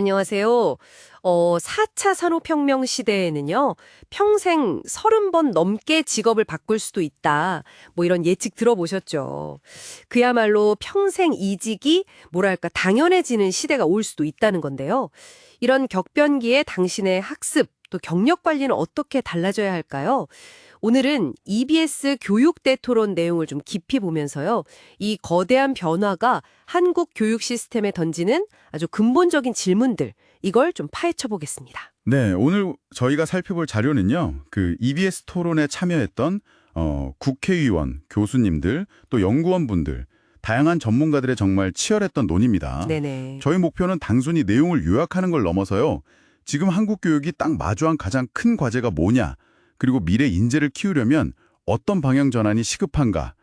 안녕하세요. 4차 산업혁명 시대에는요, 평생 30번 넘게 직업을 바꿀 수도 있다. 뭐 이런 예측 들어보셨죠. 그야말로 평생 이직이 뭐랄까 당연해지는 시대가 올 수도 있다는 건데요. 이런 격변기에 당신의 학습, 또 경력 관리는 어떻게 달라져야 할까요? 오늘은 EBS 교육대 토론 내용을 좀 깊이 보면서요. 이 거대한 변화가 한국 교육 시스템에 던지는 아주 근본적인 질문들, 이걸 좀 파헤쳐 보겠습니다. 네, 오늘 저희가 살펴볼 자료는요. 그 EBS 토론에 참여했던 국회의원, 교수님들, 또 연구원분들, 다양한 전문가들의 정말 치열했던 논의입니다. 네네. 저희 목표는 단순히 내용을 요약하는 걸 넘어서요. 지금 한국 교육이 딱 마주한 가장 큰 과제가 뭐냐, 그리고 미래 인재를 키우려면 어떤 방향 전환이 시급한가,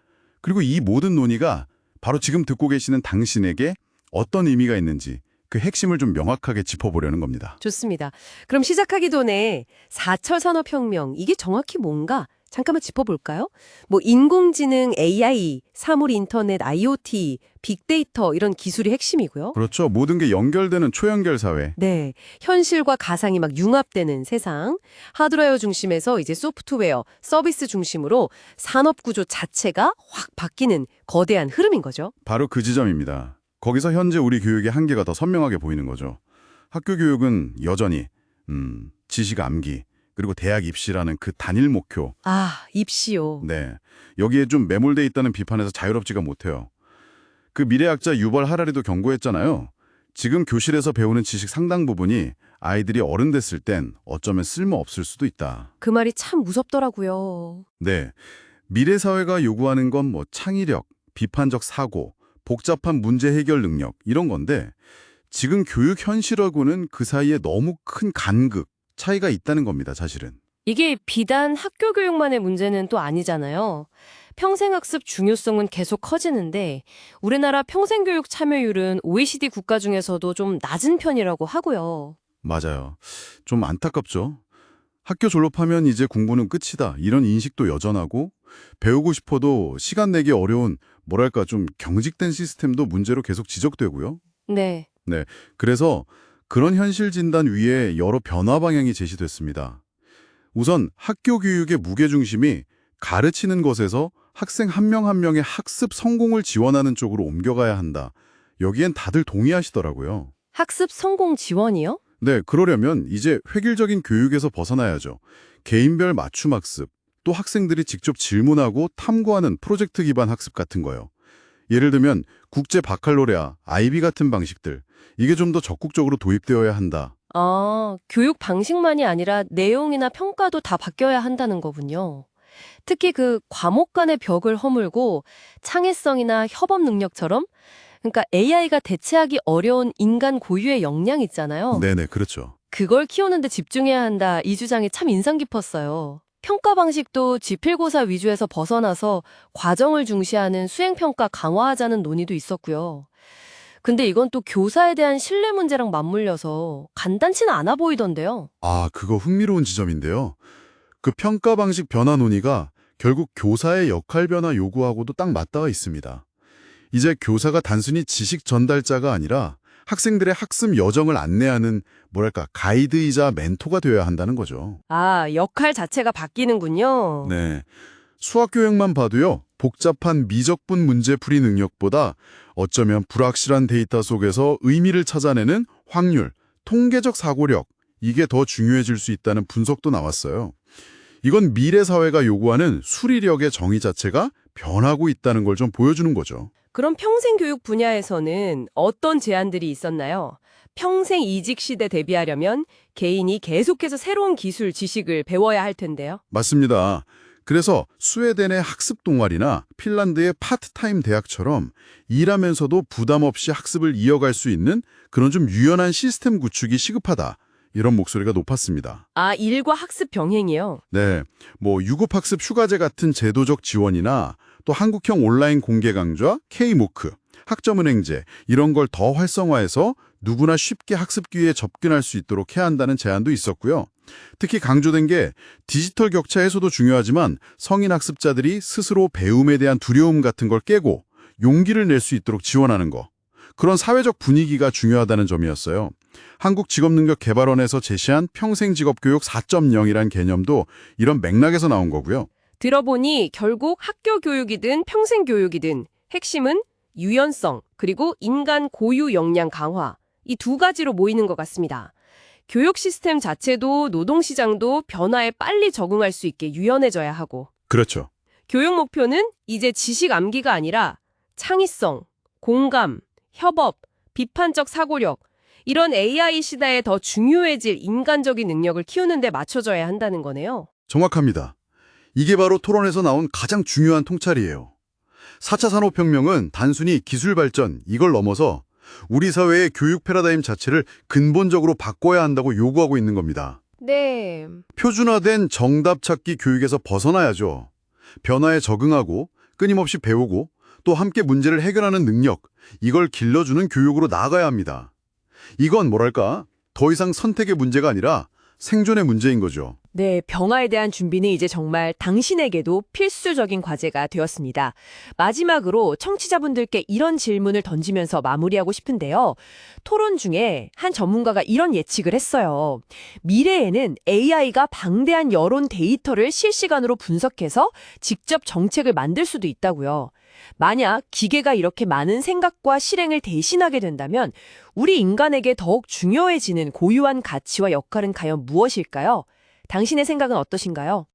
그리고 이 모든 논의가 바로 지금 듣고 계시는 당신에게 어떤 의미가 있는지 그 핵심을 좀 명확하게 짚어보려는 겁니다. 좋습니다. 그럼 시작하기 전에 4차 산업혁명, 이게 정확히 뭔가 잠깐만 짚어볼까요? 뭐 인공지능, AI, 사물 인터넷, IoT, 빅데이터 이런 기술이 핵심이고요. 그렇죠. 모든 게 연결되는 초연결 사회. 네, 현실과 가상이 막 융합되는 세상, 하드웨어 중심에서 이제 소프트웨어, 서비스 중심으로 산업 구조 자체가 확 바뀌는 거대한 흐름인 거죠. 바로 그 지점입니다. 거기서 현재 우리 교육의 한계가 더 선명하게 보이는 거죠. 학교 교육은 여전히 지식 암기, 그리고 대학 입시라는 그 단일 목표. 아, 입시요. 네, 여기에 좀 매몰돼 있다는 비판에서 자유롭지가 못해요. 그 미래학자 유벌 하라리도 경고했잖아요. 지금 교실에서 배우는 지식 상당 부분이 아이들이 어른 됐을 땐 어쩌면 쓸모없을 수도 있다. 그 말이 참 무섭더라고요. 네, 미래 사회가 요구하는 건 뭐 창의력, 비판적 사고, 복잡한 문제 해결 능력 이런 건데 지금 교육 현실하고는 그 사이에 너무 큰 간극, 차이가 있다는 겁니다, 사실은. 이게 비단 학교 교육만의 문제는 또 아니잖아요. 평생학습 중요성은 계속 커지는데 우리나라 평생교육 참여율은 OECD 국가 중에서도 좀 낮은 편이라고 하고요. 맞아요. 좀 안타깝죠. 학교 졸업하면 이제 공부는 끝이다. 이런 인식도 여전하고 배우고 싶어도 시간 내기 어려운 뭐랄까 좀 경직된 시스템도 문제로 계속 지적되고요. 네. 네. 그래서 그런 현실 진단 위에 여러 변화 방향이 제시됐습니다. 우선 학교 교육의 무게중심이 가르치는 것에서 학생 한 명 한 명의 학습 성공을 지원하는 쪽으로 옮겨가야 한다. 여기엔 다들 동의하시더라고요. 학습 성공 지원이요? 네, 그러려면 이제 획일적인 교육에서 벗어나야죠. 개인별 맞춤 학습, 또 학생들이 직접 질문하고 탐구하는 프로젝트 기반 학습 같은 거요. 예를 들면 국제 바칼로레아, IB 같은 방식들, 이게 좀 더 적극적으로 도입되어야 한다. 아, 교육 방식만이 아니라 내용이나 평가도 다 바뀌어야 한다는 거군요. 특히 그 과목 간의 벽을 허물고 창의성이나 협업 능력처럼 그러니까 AI가 대체하기 어려운 인간 고유의 역량 있잖아요. 네네, 그렇죠. 그걸 키우는 데 집중해야 한다. 이 주장이 참 인상 깊었어요. 평가 방식도 지필고사 위주에서 벗어나서 과정을 중시하는 수행평가 강화하자는 논의도 있었고요. 근데 이건 또 교사에 대한 신뢰 문제랑 맞물려서 간단치는 않아 보이던데요. 아, 그거 흥미로운 지점인데요. 그 평가 방식 변화 논의가 결국 교사의 역할 변화 요구하고도 딱 맞닿아 있습니다. 이제 교사가 단순히 지식 전달자가 아니라 학생들의 학습 여정을 안내하는 뭐랄까 가이드이자 멘토가 되어야 한다는 거죠. 아, 역할 자체가 바뀌는군요. 네, 수학 교육만 봐도요. 복잡한 미적분 문제풀이 능력보다 어쩌면 불확실한 데이터 속에서 의미를 찾아내는 확률, 통계적 사고력, 이게 더 중요해질 수 있다는 분석도 나왔어요. 이건 미래 사회가 요구하는 수리력의 정의 자체가 변하고 있다는 걸 좀 보여주는 거죠. 그럼 평생교육 분야에서는 어떤 제안들이 있었나요? 평생 이직 시대 대비하려면 개인이 계속해서 새로운 기술, 지식을 배워야 할 텐데요. 맞습니다. 그래서 스웨덴의 학습 동아리나 핀란드의 파트타임 대학처럼 일하면서도 부담 없이 학습을 이어갈 수 있는 그런 좀 유연한 시스템 구축이 시급하다. 이런 목소리가 높았습니다. 아, 일과 학습 병행이요? 네, 뭐 유급학습 휴가제 같은 제도적 지원이나 또 한국형 온라인 공개 강좌, K-모크, 학점은행제 이런 걸 더 활성화해서 누구나 쉽게 학습 기회에 접근할 수 있도록 해야 한다는 제안도 있었고요. 특히 강조된 게 디지털 격차 해소도 중요하지만 성인 학습자들이 스스로 배움에 대한 두려움 같은 걸 깨고 용기를 낼 수 있도록 지원하는 거. 그런 사회적 분위기가 중요하다는 점이었어요. 한국직업능력개발원에서 제시한 평생직업교육 4.0이란 개념도 이런 맥락에서 나온 거고요. 들어보니 결국 학교 교육이든 평생 교육이든 핵심은 유연성 그리고 인간 고유 역량 강화 이 두 가지로 모이는 것 같습니다. 교육 시스템 자체도 노동시장도 변화에 빨리 적응할 수 있게 유연해져야 하고 그렇죠. 교육 목표는 이제 지식 암기가 아니라 창의성, 공감, 협업, 비판적 사고력 이런 AI 시대에 더 중요해질 인간적인 능력을 키우는 데 맞춰져야 한다는 거네요. 정확합니다. 이게 바로 토론에서 나온 가장 중요한 통찰이에요. 4차 산업혁명은 단순히 기술 발전, 이걸 넘어서 우리 사회의 교육 패러다임 자체를 근본적으로 바꿔야 한다고 요구하고 있는 겁니다. 네. 표준화된 정답 찾기 교육에서 벗어나야죠. 변화에 적응하고 끊임없이 배우고 또 함께 문제를 해결하는 능력, 이걸 길러주는 교육으로 나아가야 합니다. 이건 뭐랄까, 더 이상 선택의 문제가 아니라 생존의 문제인 거죠. 네, 병화에 대한 준비는 이제 정말 당신에게도 필수적인 과제가 되었습니다. 마지막으로 청취자분들께 이런 질문을 던지면서 마무리하고 싶은데요. 토론 중에 한 전문가가 이런 예측을 했어요. 미래에는 AI가 방대한 여론 데이터를 실시간으로 분석해서 직접 정책을 만들 수도 있다고요. 만약 기계가 이렇게 많은 생각과 실행을 대신하게 된다면 우리 인간에게 더욱 중요해지는 고유한 가치와 역할은 과연 무엇일까요? 당신의 생각은 어떠신가요?